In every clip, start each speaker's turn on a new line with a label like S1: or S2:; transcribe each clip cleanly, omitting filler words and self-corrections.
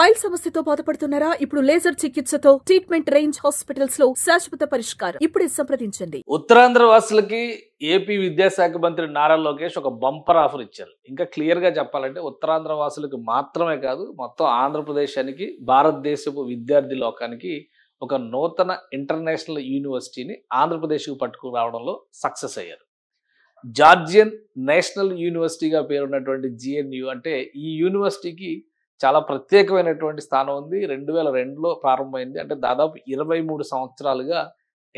S1: Pile సమస్యతో బాధపడుతున్నారా? ఇప్పుడు లేజర్ చికిత్సతో ట్రీట్మెంట్ రేంజ్ హాస్పిటల్స్ లో శాశ్వత పరిష్కారం. ఇప్పుడే సంప్రదించండి.
S2: ఉత్తరాంధ్ర వాసులకి ఏపీ విద్యాశాఖ మంత్రి నారా లోకేష్ ఒక బంపర్ ఆఫర్ ఇచ్చారు. ఇంకా క్లియర్ గా చెప్పాలంటే ఉత్తరాంధ్ర వాసులకు మాత్రమే కాదు, మొత్తం ఆంధ్రప్రదేశానికి, భారతదేశపు విద్యార్థి లోకానికి ఒక నూతన ఇంటర్నేషనల్ యూనివర్సిటీని ఆంధ్రప్రదేశ్కు పట్టుకురావడంలో సక్సెస్ అయ్యారు. జార్జియన్ నేషనల్ యూనివర్సిటీగా పేరున్నటువంటి జిఎన్యు అంటే ఈ యూనివర్సిటీకి చాలా ప్రత్యేకమైనటువంటి స్థానం ఉంది. 2002లో ప్రారంభమైంది. అంటే దాదాపు 23 సంవత్సరాలుగా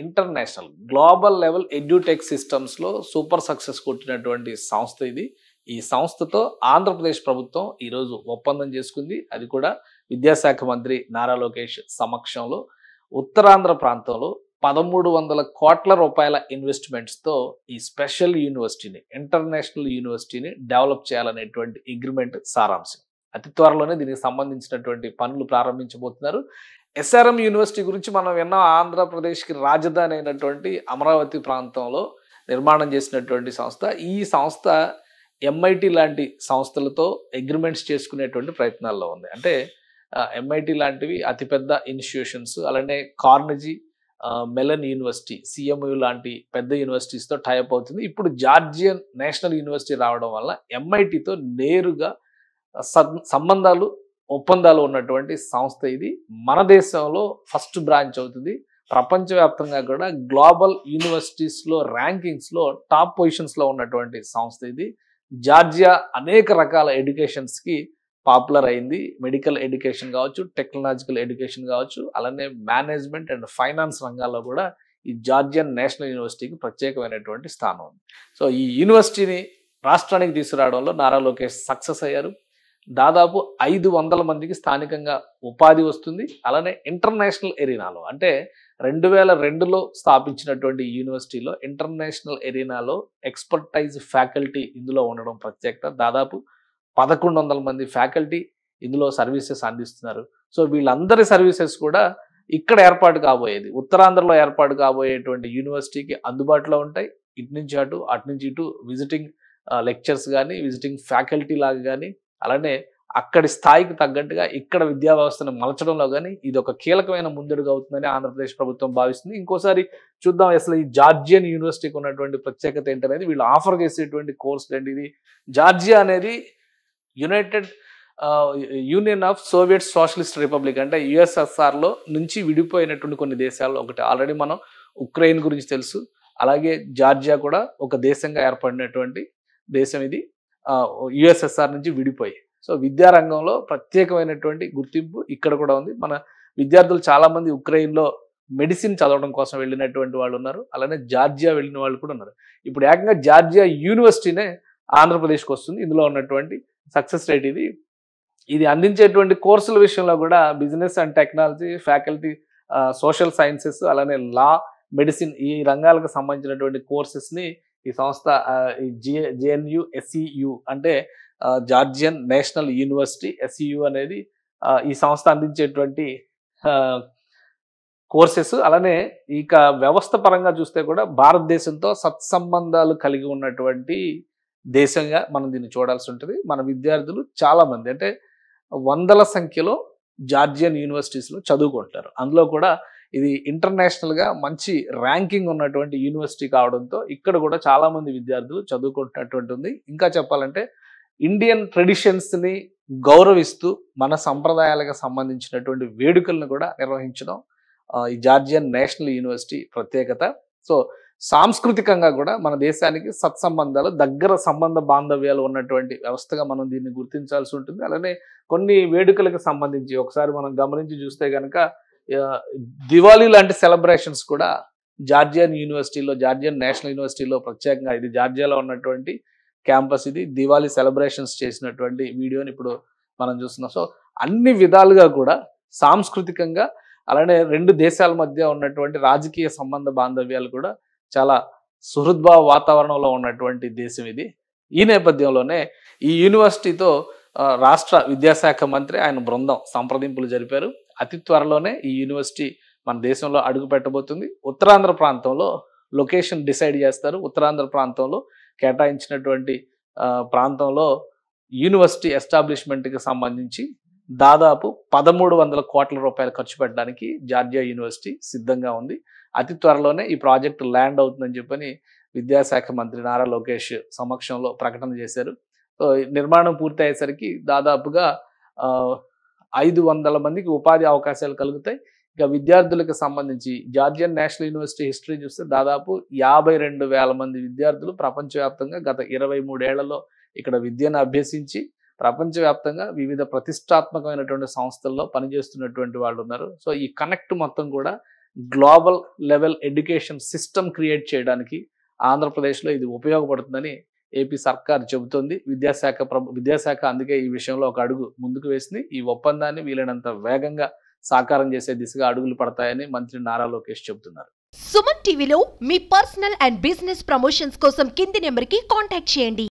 S2: ఇంటర్నేషనల్ గ్లోబల్ లెవెల్ ఎడ్యుటెక్ సిస్టమ్స్లో సూపర్ సక్సెస్ కొట్టినటువంటి సంస్థ ఇది. ఈ సంస్థతో ఆంధ్రప్రదేశ్ ప్రభుత్వం ఈరోజు ఒప్పందం చేసుకుంది. అది కూడా విద్యాశాఖ మంత్రి నారా లోకేష్ సమక్షంలో ఉత్తరాంధ్ర ప్రాంతంలో 1300 కోట్ల రూపాయల ఇన్వెస్ట్మెంట్స్తో ఈ స్పెషల్ యూనివర్సిటీని, ఇంటర్నేషనల్ యూనివర్సిటీని డెవలప్ చేయాలనేటువంటి అగ్రిమెంట్ సారాంశం. అతి త్వరలోనే దీనికి సంబంధించినటువంటి పనులు ప్రారంభించబోతున్నారు. ఎస్ఆర్ఎం యూనివర్సిటీ గురించి మనం విన్నాం. ఆంధ్రప్రదేశ్కి రాజధాని అయినటువంటి అమరావతి ప్రాంతంలో నిర్మాణం చేసినటువంటి సంస్థ. ఈ సంస్థ ఎంఐటి లాంటి సంస్థలతో అగ్రిమెంట్స్ చేసుకునేటువంటి ప్రయత్నాల్లో ఉంది. అంటే ఎంఐటి లాంటివి అతిపెద్ద ఇన్స్టిట్యూషన్స్, అలానే కార్నెగీ మెలన్ యూనివర్సిటీ, సిఎంయు లాంటి పెద్ద యూనివర్సిటీస్తో టైఅప్ అవుతుంది. ఇప్పుడు జార్జియన్ నేషనల్ యూనివర్సిటీ రావడం వల్ల ఎంఐటితో నేరుగా సంబంధాలు, ఒప్పందాలు ఉన్నటువంటి సంస్థ ఇది. మన దేశంలో ఫస్ట్ బ్రాంచ్ అవుతుంది. ప్రపంచవ్యాప్తంగా కూడా గ్లోబల్ యూనివర్సిటీస్లో ర్యాంకింగ్స్లో టాప్ పొజిషన్స్లో ఉన్నటువంటి సంస్థ ఇది. జార్జియా అనేక రకాల ఎడ్యుకేషన్స్కి పాపులర్ అయింది. మెడికల్ ఎడ్యుకేషన్ కావచ్చు, టెక్నాలజికల్ ఎడ్యుకేషన్ కావచ్చు, అలానే మేనేజ్మెంట్ అండ్ ఫైనాన్స్ రంగాల్లో కూడా ఈ జార్జియన్ నేషనల్ యూనివర్సిటీకి ప్రత్యేకమైనటువంటి స్థానం ఉంది. సో ఈ యూనివర్సిటీని రాష్ట్రానికి తీసుకురావడంలో నారా లోకేష్ సక్సెస్ అయ్యారు. దాదాపు 500 మందికి స్థానికంగా ఉపాధి వస్తుంది. అలానే ఇంటర్నేషనల్ ఎరీనాలో, అంటే 2002లో స్థాపించినటువంటి యూనివర్సిటీలో ఇంటర్నేషనల్ ఎరీనాలో ఎక్స్పర్టైజ్ ఫ్యాకల్టీ ఇందులో ఉండడం ప్రత్యేకత. దాదాపు 1100 మంది ఫ్యాకల్టీ ఇందులో సర్వీసెస్ అందిస్తున్నారు. సో వీళ్ళందరి సర్వీసెస్ కూడా ఇక్కడ ఏర్పాటు కాబోయేది, ఉత్తరాంధ్రలో ఏర్పాటు కాబోయేటువంటి యూనివర్సిటీకి అందుబాటులో ఉంటాయి. ఇటు నుంచి అటు, అటు నుంచి ఇటు విజిటింగ్ లెక్చర్స్ కానీ, విజిటింగ్ ఫ్యాకల్టీ లాగా కానీ, అలానే అక్కడి స్థాయికి తగ్గట్టుగా ఇక్కడ విద్యా వ్యవస్థను మలచడంలో కానీ ఇది ఒక కీలకమైన ముందడుగు అవుతుందని ఆంధ్రప్రదేశ్ ప్రభుత్వం భావిస్తుంది. ఇంకోసారి చూద్దాం అసలు ఈ జార్జియన్ యూనివర్సిటీకి ఉన్నటువంటి ప్రత్యేకత ఏంటనేది, వీళ్ళు ఆఫర్ చేసేటువంటి కోర్స్ ఏంటి. ఇది జార్జియా అనేది United union of Soviet socialist republic, అంటే యుఎస్ఎస్ఆర్లో నుంచి విడిపోయినటువంటి కొన్ని దేశాల్లో ఒకటి. ఆల్రెడీ మనం ఉక్రెయిన్ గురించి తెలుసు. అలాగే జార్జియా కూడా ఒక దేశంగా ఏర్పడినటువంటి దేశం ఇది, యుఎస్ఎస్ఆర్ నుంచి విడిపోయి. సో విద్యారంగంలో ప్రత్యేకమైనటువంటి గుర్తింపు ఇక్కడ కూడా ఉంది. మన విద్యార్థులు చాలామంది ఉక్రెయిన్లో మెడిసిన్ చదవడం కోసం వెళ్ళినటువంటి వాళ్ళు ఉన్నారు. అలానే జార్జియా వెళ్ళిన వాళ్ళు కూడా ఉన్నారు. ఇప్పుడు ఏకంగా జార్జియా యూనివర్సిటీనే ఆంధ్రప్రదేశ్కి వస్తుంది. ఇందులో ఉన్నటువంటి సక్సెస్ రేట్ ఇది. ఇది అందించేటువంటి కోర్సుల విషయంలో కూడా business and technology, faculty, social sciences, అలానే లా, మెడిసిన్ ఈ రంగాలకు సంబంధించినటువంటి కోర్సెస్ని ఈ సంస్థ జేఎన్యు ఎస్ఈయు అంటే జార్జియన్ నేషనల్ యూనివర్సిటీ ఎస్ఈయు అనేది ఈ సంస్థ అందించేటువంటి కోర్సెస్. అలానే ఇక వ్యవస్థ పరంగా చూస్తే కూడా భారతదేశంతో సత్సంబంధాలు కలిగి ఉన్నటువంటి దేశంగా మనం దీన్ని చూడాల్సి ఉంటుంది. మన విద్యార్థులు చాలామంది, అంటే వందల సంఖ్యలో జార్జియన్ యూనివర్సిటీస్లో చదువుకుంటారు. అందులో కూడా ఇది ఇంటర్నేషనల్గా మంచి ర్యాంకింగ్ ఉన్నటువంటి యూనివర్సిటీ కావడంతో ఇక్కడ కూడా చాలామంది విద్యార్థులు చదువుకుంటున్నటువంటి ఉంది. ఇంకా చెప్పాలంటే ఇండియన్ ట్రెడిషన్స్ని గౌరవిస్తూ మన సంప్రదాయాలకు సంబంధించినటువంటి వేడుకలను కూడా నిర్వహించడం ఈ జార్జియన్ నేషనల్ యూనివర్సిటీ ప్రత్యేకత. సో సాంస్కృతికంగా కూడా మన దేశానికి సత్సంబంధాలు, దగ్గర సంబంధ బాంధవ్యాలు ఉన్నటువంటి వ్యవస్థగా మనం దీన్ని గుర్తించాల్సి ఉంటుంది. అలానే కొన్ని వేడుకలకు సంబంధించి ఒకసారి మనం గమనించి చూస్తే కనుక దివాళీ లాంటి సెలబ్రేషన్స్ కూడా జార్జియన్ యూనివర్సిటీలో, జార్జియన్ నేషనల్ యూనివర్సిటీలో ప్రత్యేకంగా, ఇది జార్జియాలో ఉన్నటువంటి క్యాంపస్, ఇది దివాళీ సెలబ్రేషన్స్ చేసినటువంటి వీడియోని ఇప్పుడు మనం చూస్తున్నాం. సో అన్ని విధాలుగా కూడా సాంస్కృతికంగా, అలానే రెండు దేశాల మధ్య ఉన్నటువంటి రాజకీయ సంబంధ బాంధవ్యాలు కూడా చాలా సుహృద్భావ వాతావరణంలో ఉన్నటువంటి దేశం ఇది. ఈ నేపథ్యంలోనే ఈ యూనివర్సిటీతో రాష్ట్ర విద్యాశాఖ మంత్రి, ఆయన బృందం సంప్రదింపులు జరిపారు. అతి త్వరలోనే ఈ యూనివర్సిటీ మన దేశంలో అడుగు పెట్టబోతుంది. ఉత్తరాంధ్ర ప్రాంతంలో లొకేషన్ డిసైడ్ చేస్తారు. ఉత్తరాంధ్ర ప్రాంతంలో కేటాయించినటువంటి ప్రాంతంలో యూనివర్సిటీ ఎస్టాబ్లిష్మెంట్కి సంబంధించి దాదాపు 1300 కోట్ల రూపాయలు ఖర్చు పెట్టడానికి జార్జియా యూనివర్సిటీ సిద్ధంగా ఉంది. అతి త్వరలోనే ఈ ప్రాజెక్ట్ ల్యాండ్ అవుతుందని చెప్పని విద్యాశాఖ మంత్రి నారా లోకేష్ సమక్షంలో ప్రకటన చేశారు. సో నిర్మాణం పూర్తి అయ్యేసరికి దాదాపుగా 500 మందికి ఉపాధి అవకాశాలు కలుగుతాయి. ఇక విద్యార్థులకు సంబంధించి జార్జియన్ నేషనల్ యూనివర్సిటీ హిస్టరీ చూస్తే దాదాపు 52,000 మంది విద్యార్థులు ప్రపంచవ్యాప్తంగా గత 23 ఏళ్లలో ఇక్కడ విద్యను అభ్యసించి ప్రపంచవ్యాప్తంగా వివిధ ప్రతిష్టాత్మకమైనటువంటి సంస్థల్లో పనిచేస్తున్నటువంటి వాళ్ళు ఉన్నారు. సో ఈ కనెక్ట్ మొత్తం కూడా global level education system create చేయడానికి ఆంధ్రప్రదేశ్లో ఇది ఉపయోగపడుతుందని ఏపీ సర్కార్ చెబుతోంది. విద్యాశాఖ అందుకే ఈ విషయంలో ఒక అడుగు ముందుకు వేసింది. ఈ ఒప్పందాన్ని వీలైనంత వేగంగా సాకారం చేసే దిశగా అడుగులు పడతాయని మంత్రి నారా లోకేష్ చెబుతున్నారు.
S3: సుమన్ టీవీలో మీ పర్సనల్ అండ్ బిజినెస్ ప్రమోషన్స్ కోసం కింది నెంబర్కి కాంటాక్ట్ చేయండి.